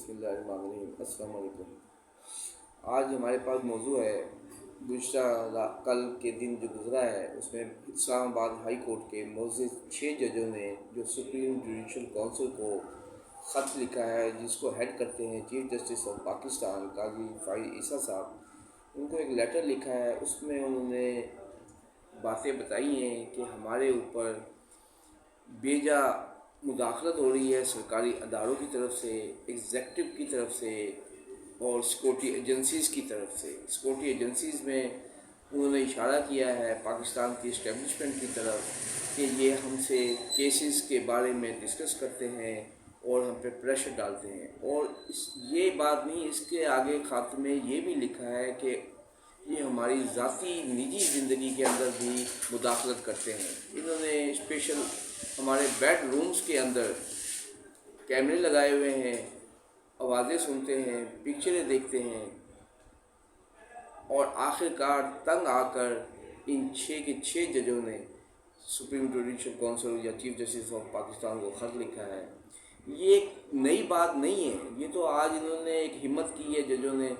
بسم اللہ الرحمن الرحیم۔ السلام علیکم۔ آج ہمارے پاس موضوع ہے گزشتہ کل کے دن جو گزرا ہے اس میں اسلام آباد ہائی کورٹ کے معزز 6 ججوں نے جو سپریم جوڈیشل کونسل کو خط لکھا ہے، جس کو ہیڈ کرتے ہیں چیف جسٹس آف پاکستان قاضی فائز عیسیٰ صاحب، ان کو ایک لیٹر لکھا ہے۔ اس میں انہوں نے باتیں بتائی ہیں کہ ہمارے اوپر بیجا مداخلت ہو رہی ہے سرکاری اداروں کی طرف سے، ایگزیکٹو کی طرف سے اور سیکورٹی ایجنسیز کی طرف سے۔ سیکورٹی ایجنسیز میں انہوں نے اشارہ کیا ہے پاکستان کی اسٹیبلشمنٹ کی طرف کہ یہ ہم سے کیسز کے بارے میں ڈسکس کرتے ہیں اور ہم پہ پریشر ڈالتے ہیں، اور یہ بات نہیں، اس کے آگے خط میں یہ بھی لکھا ہے کہ یہ ہماری ذاتی نجی زندگی کے اندر بھی مداخلت کرتے ہیں۔ انہوں نے اسپیشل ہمارے بیڈ رومز کے اندر کیمرے لگائے ہوئے ہیں، آوازیں سنتے ہیں، پکچریں دیکھتے ہیں، اور آخر کار تنگ آ کر ان 6 کے 6 ججوں نے سپریم جوڈیشل کونسل یا چیف جسٹس آف پاکستان کو خط لکھا ہے۔ یہ ایک نئی بات نہیں ہے، یہ تو آج انہوں نے ایک ہمت کی ہے ججوں نے۔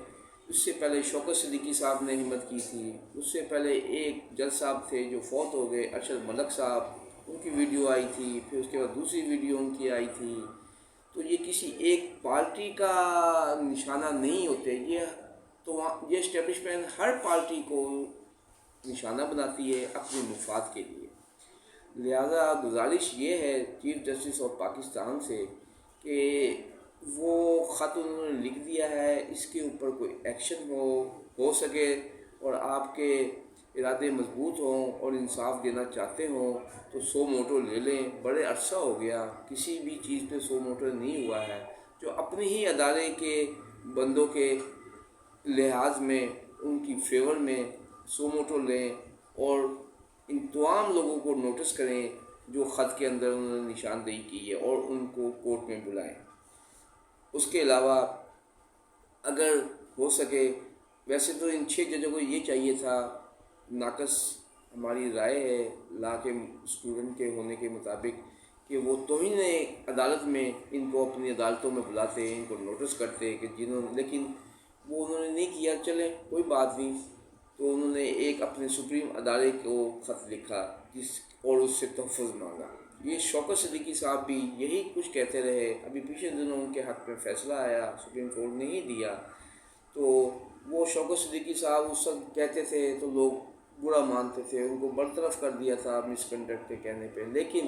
اس سے پہلے شوکت صدیقی صاحب نے ہمت کی تھی، اس سے پہلے ایک جج صاحب تھے جو فوت ہو گئے، ارشد ملک صاحب، ان کی ویڈیو آئی تھی، پھر اس کے بعد دوسری ویڈیو ان کی آئی تھی۔ تو یہ کسی ایک پارٹی کا نشانہ نہیں ہوتے، یہ اسٹیبلشمنٹ ہر پارٹی کو نشانہ بناتی ہے اپنے مفاد کے لیے۔ لہذا گزارش یہ ہے چیف جسٹس آف پاکستان سے کہ وہ خط انہوں نے لکھ دیا ہے، اس کے اوپر کوئی ایکشن ہو سکے، اور آپ کے ارادے مضبوط ہوں اور انصاف دینا چاہتے ہوں تو سو موٹو لے لیں۔ بڑے عرصہ ہو گیا کسی بھی چیز پہ سو موٹو نہیں ہوا ہے۔ جو اپنے ہی ادارے کے بندوں کے لحاظ میں ان کی فیور میں سو موٹو لیں اور ان تمام لوگوں کو نوٹس کریں جو خط کے اندر انہوں نے نشاندہی کی ہے، اور ان کو کورٹ میں بلائیں۔ اس کے علاوہ اگر ہو سکے، ویسے تو ان 6 ججوں کو یہ چاہیے تھا، ناقص ہماری رائے ہے لا کے اسٹوڈنٹ کے ہونے کے مطابق، کہ وہ توہین عدالت میں ان کو اپنی عدالتوں میں بلاتے، ان کو نوٹس کرتے کہ لیکن وہ انہوں نے نہیں کیا۔ چلیں کوئی بات نہیں، تو انہوں نے ایک اپنے سپریم ادارے کو خط لکھا اور اس سے تحفظ مانگا۔ یہ شوکت صدیقی صاحب بھی یہی کچھ کہتے رہے۔ ابھی پچھلے دنوں ان کے حق میں فیصلہ آیا، سپریم کورٹ نے ہی دیا، تو وہ شوکت صدیقی صاحب اس وقت کہتے تھے تو لوگ برا مانتے تھے، ان کو برطرف کر دیا تھا مس کنڈکٹ کے کہنے پہ۔ لیکن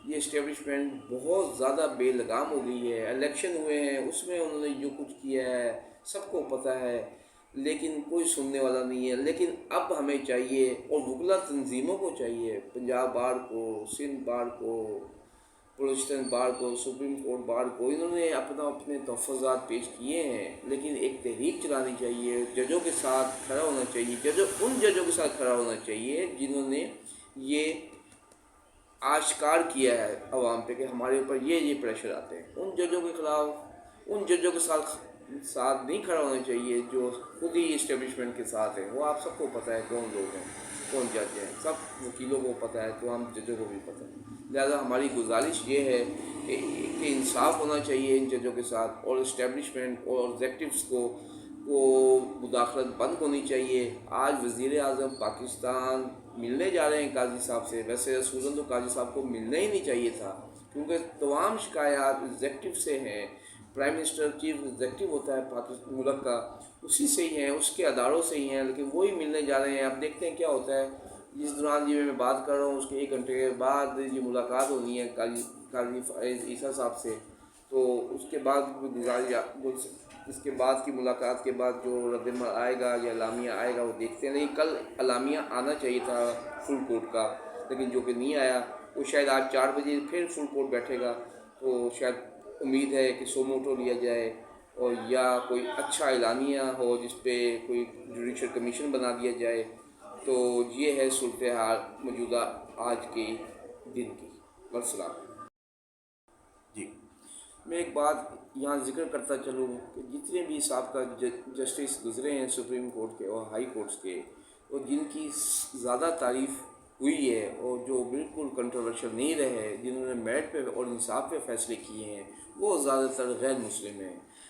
یہ اسٹیبلشمنٹ بہت زیادہ بے لگام ہو گئی ہے۔ الیکشن ہوئے ہیں، اس میں انہوں نے جو کچھ کیا ہے سب کو پتہ ہے، لیکن کوئی سننے والا نہیں ہے۔ لیکن اب ہمیں چاہیے، اور وکلا تنظیموں کو چاہیے، پنجاب بار کو، سندھ بار کو، بلوچستان بار کو، سپریم کورٹ بار کو، انہوں نے اپنے تحفظات پیش کیے ہیں، لیکن ایک تحریک چلانی چاہیے، ججوں کے ساتھ کھڑا ہونا چاہیے، ان ججوں کے ساتھ کھڑا ہونا چاہیے جنہوں نے یہ آشکار کیا ہے عوام پہ کہ ہمارے اوپر یہ پریشر آتے ہیں۔ ان ججوں کے خلاف، ان ججوں کے ساتھ نہیں کھڑا ہونا چاہیے جو خود ہی اسٹیبلشمنٹ کے ساتھ ہیں۔ وہ آپ سب کو پتہ ہے کون لوگ ہیں، کون جج ہیں، سب وکیلوں کو پتہ ہے، تو ہم ججوں کو بھی پتہ ہے۔ لہذا ہماری گزارش یہ ہے کہ انصاف ہونا چاہیے ان ججوں کے ساتھ، اور اسٹیبلشمنٹ اور ایگزیکٹوز کو مداخلت بند ہونی چاہیے۔ آج وزیر اعظم پاکستان ملنے جا رہے ہیں قاضی صاحب سے، ویسے اصولاً تو قاضی صاحب کو ملنا ہی نہیں چاہیے تھا، کیونکہ تمام شکایات ایگزیکٹو سے ہیں۔ پرائم منسٹر چیف ایگزیکٹو ہوتا ہے پاکستان ملک کا، اسی سے ہی ہیں، اس کے اداروں سے ہی ہیں، لیکن وہی ملنے جا رہے ہیں۔ اب دیکھتے ہیں کیا ہوتا ہے۔ جس دوران یہ میں بات کر رہا ہوں اس کے 1 گھنٹے کے بعد یہ ملاقات ہونی ہے قاضی فائز عیسیٰ صاحب سے، تو اس کے بعد اس کے بعد کی ملاقات کے بعد جو رد عمل آئے گا یا اعلامیہ آئے گا وہ دیکھتے ہیں۔ نہیں، کل اعلامیہ آنا چاہیے تھا فل کورٹ کا، لیکن جو کہ نہیں آیا۔ وہ شاید آج 4 بجے پھر فل کورٹ بیٹھے گا، تو شاید امید ہے کہ سو موٹو لیا جائے، اور یا کوئی اچھا اعلامیہ ہو جس پہ کوئی جوڈیشل کمیشن بنا دیا جائے۔ تو یہ ہے صورتحال موجودہ آج کے دن کی۔ والسلام۔ جی، میں ایک بات یہاں ذکر کرتا چلوں کہ جتنے بھی سابقہ جسٹس گزرے ہیں سپریم کورٹ کے اور ہائی کورٹس کے، اور جن کی زیادہ تعریف ہوئی ہے اور جو بالکل کنٹروورشل نہیں رہے، جنہوں نے میرٹ پہ اور انصاف پہ فیصلے کیے ہیں، وہ زیادہ تر غیر مسلم ہیں۔